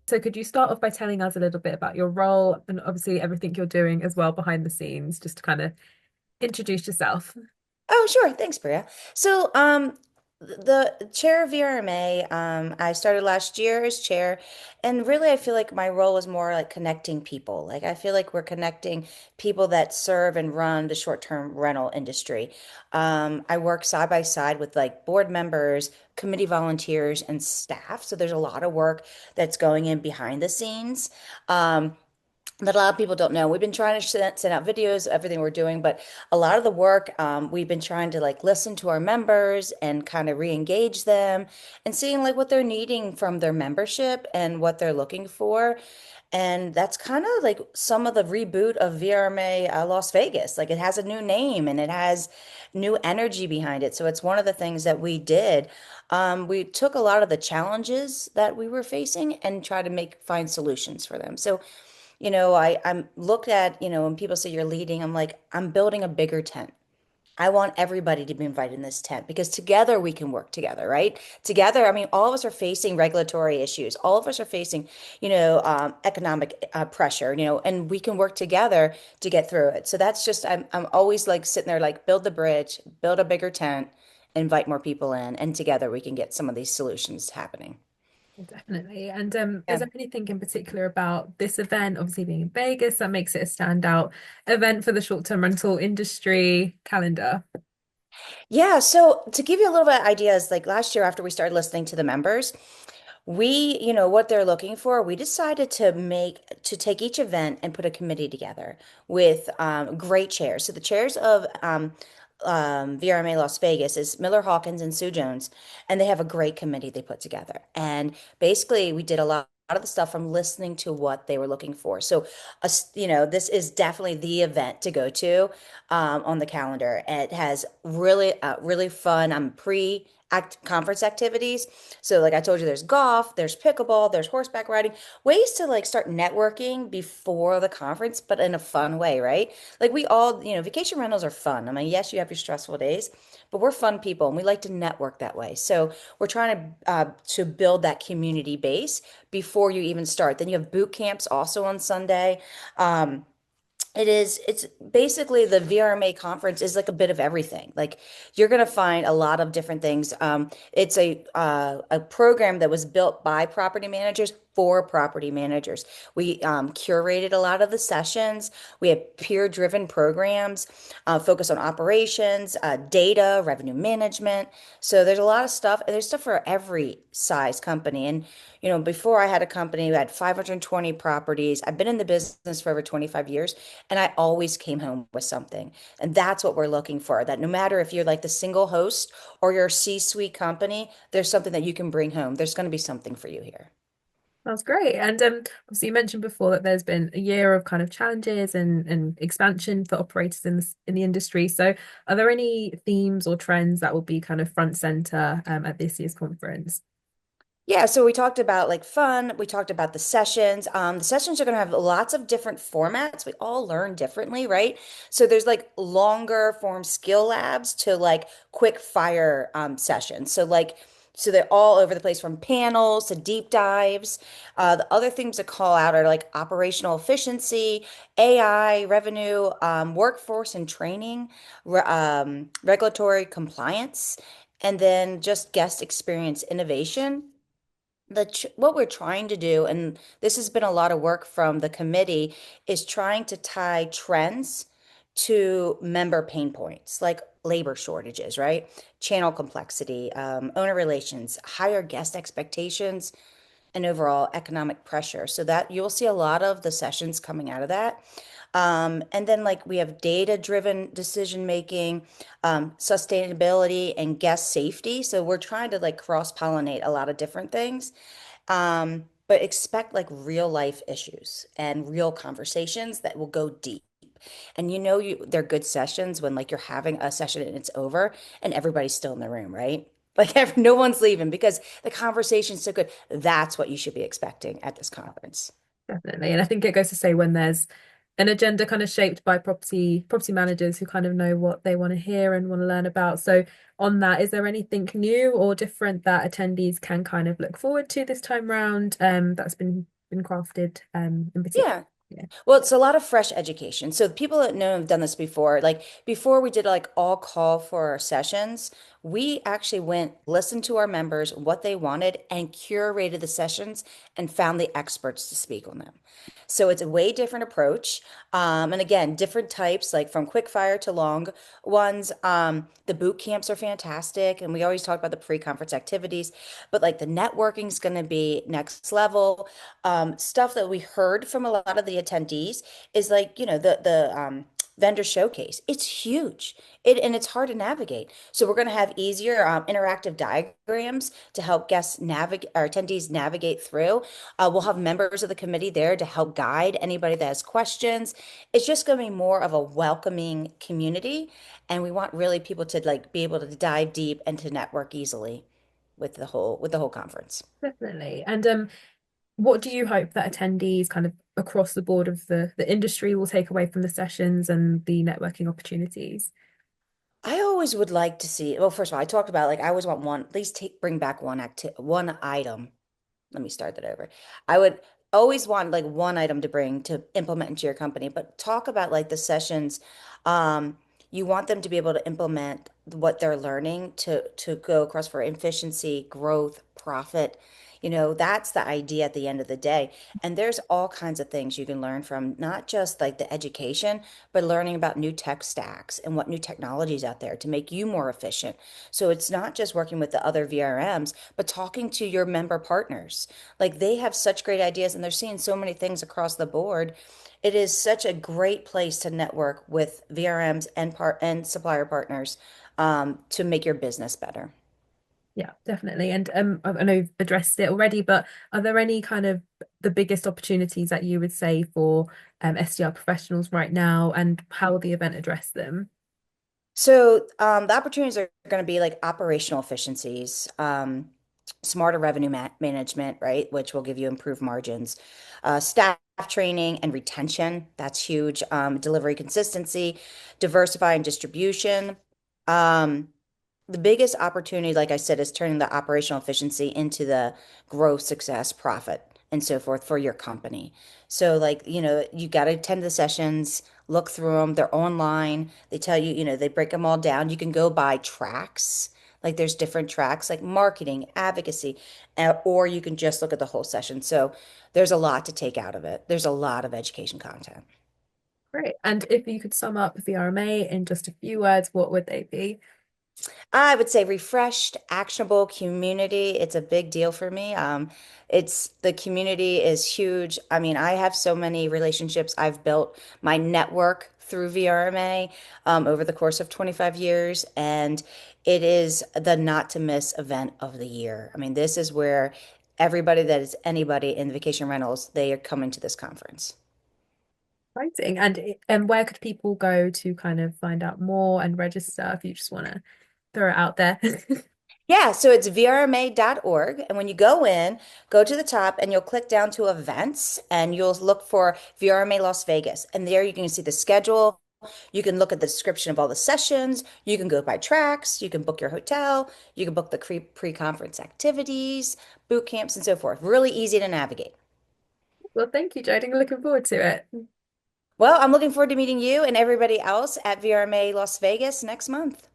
So could you start off by telling us a little bit about your role and obviously everything you're doing as well behind the scenes, just to kind of introduce yourself? Oh, sure. Thanks, Priya. So, the chair of VRMA, I started last year as chair, and really I feel like my role is more like connecting people. Like I feel like we're connecting people that serve and run the short-term rental industry. I work side by side with like board members, committee volunteers, and staff. So there's a lot of work that's going in behind the scenes. Um, that a lot of people don't know. We've been trying to send out videos, everything we're doing, but a lot of the work, we've been trying to like listen to our members and kind of re-engage them and seeing like what they're needing from their membership and what they're looking for. And that's kind of like some of the reboot of VRMA Las Vegas. Like it has a new name and it has new energy behind it. So it's one of the things that we did. We took a lot of the challenges that we were facing and tried to find solutions for them. So I'm looked at, when people say you're leading, I'm like, I'm building a bigger tent. I want everybody to be invited in this tent because together we can work together, right? Together, I mean, all of us are facing regulatory issues. All of us are facing, economic pressure, and we can work together to get through it. So that's just, I'm always like sitting there, like, build the bridge, build a bigger tent, invite more people in, and together we can get some of these solutions happening. Definitely. And is Yeah. there anything in particular about this event, obviously being in Vegas, that makes it a standout event for the short-term rental industry calendar? Yeah, so to give you a little bit of ideas, like last year after we started listening to the members, what they're looking for, we decided to take each event and put a committee together with great chairs. So the chairs of VRMA Las Vegas is Miller Hawkins and Sue Jones, and they have a great committee they put together. And basically, we did a lot of the stuff from listening to what they were looking for. So, this is definitely the event to go to on the calendar. It has really fun. Pre act conference activities. So like I told you, there's golf, there's pickleball, there's horseback riding, ways to like start networking before the conference, but in a fun way, right? Like we all, vacation rentals are fun. I mean, yes, you have your stressful days, but we're fun people and we like to network that way. So we're trying to build that community base before you even start. Then you have boot camps also on Sunday. Um, it's basically the VRMA conference is like a bit of everything. Like you're going to find a lot of different things. It's a program that was built by property managers for property managers. We curated a lot of the sessions. We have peer-driven programs, focus on operations, data, revenue management. So there's a lot of stuff, and there's stuff for every size company. And before I had a company, we had 520 properties. I've been in the business for over 25 years, and I always came home with something. And that's what we're looking for, that no matter if you're like the single host or you're a C-suite company, there's something that you can bring home. There's going to be something for you here. That's great. And obviously you mentioned before that there's been a year of kind of challenges and expansion for operators in the industry. So are there any themes or trends that will be kind of front center at this year's conference? Yeah, so we talked about like fun. We talked about the sessions. The sessions are going to have lots of different formats. We all learn differently, right? So there's like longer form skill labs to like quick fire sessions. So they're all over the place from panels to deep dives. The other things to call out are like operational efficiency, AI, revenue, workforce and training, regulatory compliance, and then just guest experience innovation. What we're trying to do, and this has been a lot of work from the committee, is trying to tie trends to member pain points like labor shortages, right? Channel complexity, owner relations, higher guest expectations, and overall economic pressure. So that you'll see a lot of the sessions coming out of that. And then like we have data-driven decision making, sustainability, and guest safety. So we're trying to like cross-pollinate a lot of different things. But expect like real life issues and real conversations that will go deep. And they're good sessions when like you're having a session and it's over and everybody's still in the room, right? Like no one's leaving because the conversation's so good. That's what you should be expecting at this conference. Definitely. And I think it goes to say when there's an agenda kind of shaped by property managers who kind of know what they want to hear and want to learn about. So on that, is there anything new or different that attendees can kind of look forward to this time round that's been been crafted in particular? Yeah. Yeah, Well, it's a lot of fresh education. So people that know have done this before. Like before we did like all call for our sessions, we actually went, listened to our members, what they wanted, and curated the sessions and found the experts to speak on them. So it's a way different approach. And again, different types, like from quick fire to long ones. The boot camps are fantastic. And we always talk about the pre-conference activities, but like the networking is going to be next level. Stuff that we heard from a lot of the attendees is like, the vendor showcase. It's huge. And it's hard to navigate. So we're going to have easier interactive diagrams to help guests navigate our attendees navigate through. We'll have members of the committee there to help guide anybody that has questions. It's just going to be more of a welcoming community, and we want really people to like be able to dive deep and to network easily with the whole conference. definitely. And what do you hope that attendees kind of across the board of the industry will take away from the sessions and the networking opportunities? I always would like to see, well, first of all, I talked about like I always want one, at least bring back one item. Let me start that over. I would always want like one item to bring to implement into your company, but talk about like the sessions. Um, you want them to be able to implement what they're learning to go across for efficiency, growth, profit. That's the idea at the end of the day. And there's all kinds of things you can learn from not just like the education, but learning about new tech stacks and what new technologies out there to make you more efficient. So it's not just working with the other VRMs, but talking to your member partners. Like they have such great ideas and they're seeing so many things across the board. It is such a great place to network with VRMs and supplier partners to make your business better. Yeah, definitely. And I know you've addressed it already, but are there any kind of the biggest opportunities that you would say for SDR professionals right now, and how will the event address them? So the opportunities are going to be like operational efficiencies, smarter revenue management, right, which will give you improved margins, staff training and retention. That's huge. Delivery consistency, diversifying distribution. Um, the biggest opportunity, like I said, is turning the operational efficiency into the growth, success, profit, and so forth for your company. So, like, you got to attend the sessions, look through them. They're online. They tell you, they break them all down. You can go by tracks. Like, there's different tracks, like marketing, advocacy, or you can just look at the whole session. So, there's a lot to take out of it. There's a lot of education content. Great. And if you could sum up VRMA in just a few words, what would they be? I would say refreshed, actionable community. It's a big deal for me. It's the community is huge. I mean, I have so many relationships. I've built my network through VRMA over the course of 25 years, and it is the not to miss event of the year. I mean, this is where everybody that is anybody in vacation rentals, they are coming to this conference. Exciting. And where could people go to kind of find out more and register if you just want to throw it out there? Yeah, so it's vrma.org. And when you go in, go to the top and you'll click down to events and you'll look for VRMA Las Vegas. And there you can see the schedule. You can look at the description of all the sessions. You can go by tracks. You can book your hotel. You can book the pre-conference activities, boot camps, and so forth. Really easy to navigate. Well, thank you, Jodie. Looking forward to it. Well, I'm looking forward to meeting you and everybody else at VRMA Las Vegas next month.